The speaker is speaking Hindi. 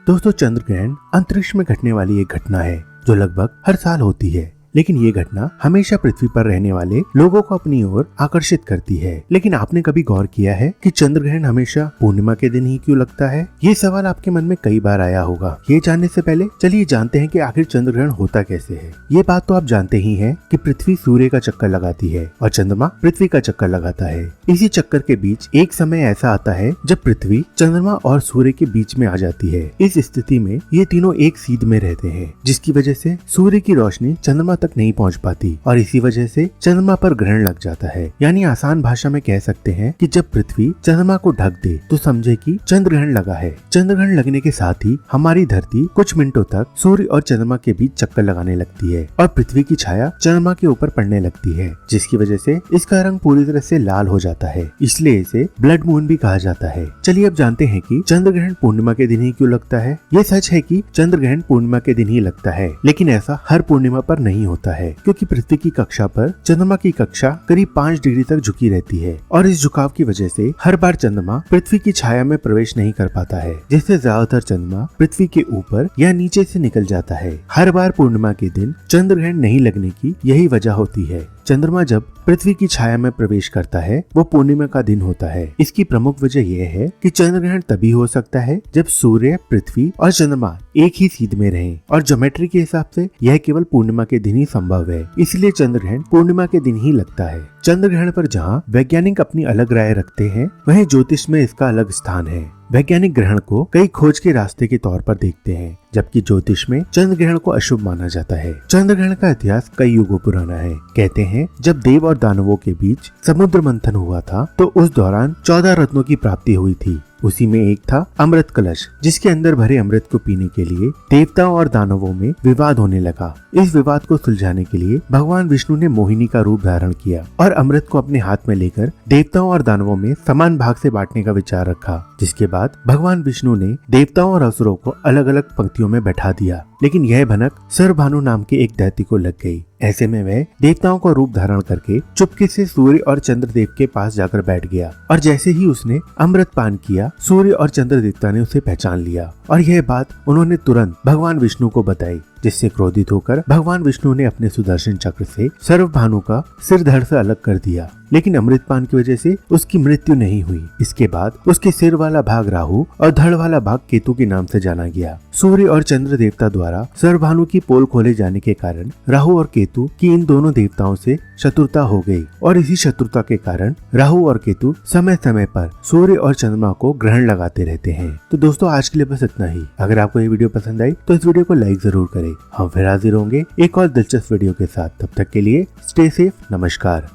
दोस्तों, चंद्र ग्रहण अंतरिक्ष में घटने वाली एक घटना है जो लगभग हर साल होती है, लेकिन ये घटना हमेशा पृथ्वी पर रहने वाले लोगों को अपनी ओर आकर्षित करती है। लेकिन आपने कभी गौर किया है कि चंद्र ग्रहण हमेशा पूर्णिमा के दिन ही क्यों लगता है? ये सवाल आपके मन में कई बार आया होगा। ये जानने से पहले चलिए जानते हैं कि आखिर चंद्र ग्रहण होता कैसे है। ये बात तो आप जानते ही हैं कि पृथ्वी सूर्य का चक्कर लगाती है और चंद्रमा पृथ्वी का चक्कर लगाता है। इसी चक्कर के बीच एक समय ऐसा आता है जब पृथ्वी चंद्रमा और सूर्य के बीच में आ जाती है। इस स्थिति में ये तीनों एक सीध में रहते हैं, जिसकी वजह से सूर्य की रोशनी चंद्रमा तक नहीं पहुंच पाती और इसी वजह से चंद्रमा पर ग्रहण लग जाता है। यानी आसान भाषा में कह सकते हैं कि जब पृथ्वी चंद्रमा को ढक दे तो समझे कि चंद्र ग्रहण लगा है। चंद्र ग्रहण लगने के साथ ही हमारी धरती कुछ मिनटों तक सूर्य और चंद्रमा के बीच चक्कर लगाने लगती है और पृथ्वी की छाया चंद्रमा के ऊपर पड़ने लगती है, जिसकी वजह से इसका रंग पूरी तरह से लाल हो जाता है। इसलिए इसे ब्लड मून भी कहा जाता है। चलिए अब जानते हैं कि चंद्र ग्रहण पूर्णिमा के दिन ही क्यों लगता है। ये सच है कि चंद्र ग्रहण पूर्णिमा के दिन ही लगता है, लेकिन ऐसा हर पूर्णिमा पर नहीं होता है, क्योंकि पृथ्वी की कक्षा पर चंद्रमा की कक्षा करीब 5 डिग्री तक झुकी रहती है और इस झुकाव की वजह से हर बार चंद्रमा पृथ्वी की छाया में प्रवेश नहीं कर पाता है, जिससे ज्यादातर चंद्रमा पृथ्वी के ऊपर या नीचे से निकल जाता है। हर बार पूर्णिमा के दिन चंद्र ग्रहण नहीं लगने की यही वजह होती है। चंद्रमा जब पृथ्वी की छाया में प्रवेश करता है वो पूर्णिमा का दिन होता है। इसकी प्रमुख वजह यह है कि चंद्र ग्रहण तभी हो सकता है जब सूर्य, पृथ्वी और चंद्रमा एक ही सीध में रहें और ज्योमेट्री के हिसाब से यह केवल पूर्णिमा के दिन ही संभव है। इसलिए चंद्र ग्रहण पूर्णिमा के दिन ही लगता है। चंद्र ग्रहण पर जहाँ वैज्ञानिक अपनी अलग राय रखते हैं, वहीं ज्योतिष में इसका अलग स्थान है। वैज्ञानिक ग्रहण को कई खोज के रास्ते के तौर पर देखते हैं, जबकि ज्योतिष में चंद्र ग्रहण को अशुभ माना जाता है। चंद्र ग्रहण का इतिहास कई युगों पुराना है। कहते हैं जब देव और दानवों के बीच समुद्र मंथन हुआ था तो उस दौरान 14 रत्नों की प्राप्ति हुई थी। उसी में एक था अमृत कलश, जिसके अंदर भरे अमृत को पीने के लिए देवताओं और दानवों में विवाद होने लगा। इस विवाद को सुलझाने के लिए भगवान विष्णु ने मोहिनी का रूप धारण किया और अमृत को अपने हाथ में लेकर देवताओं और दानवों में समान भाग से बांटने का विचार रखा। जिसके बाद भगवान विष्णु ने देवताओं और असुरों को अलग अलग पंक्तियों में बैठा दिया, लेकिन यह भनक सर्वभानु नाम के एक दैत्य को लग गई। ऐसे में वह देवताओं का रूप धारण करके चुपके से सूर्य और चंद्र देव के पास जाकर बैठ गया और जैसे ही उसने अमृत पान किया, सूर्य और चंद्र देवता ने उसे पहचान लिया और यह बात उन्होंने तुरंत भगवान विष्णु को बताई, जिससे क्रोधित होकर भगवान विष्णु ने अपने सुदर्शन चक्र से सर्वभानु का सिर धड़ से अलग कर दिया। लेकिन अमृतपान की वजह से उसकी मृत्यु नहीं हुई। इसके बाद उसके सिर वाला भाग राहु और धड़ वाला भाग केतु के नाम से जाना गया। सूर्य और चंद्र देवता द्वारा सर्वभानु की पोल खोले जाने के कारण राहु और केतु की इन दोनों देवताओं से शत्रुता हो गई और इसी शत्रुता के कारण राहु और केतु समय समय पर सूर्य और चंद्रमा को ग्रहण लगाते रहते हैं। तो दोस्तों, आज के लिए बस इतना ही। अगर आपको ये वीडियो पसंद आई तो इस वीडियो को लाइक जरूर करें। हम फिर हाजिर होंगे एक और दिलचस्प वीडियो के साथ। तब तक के लिए स्टे सेफ। नमस्कार।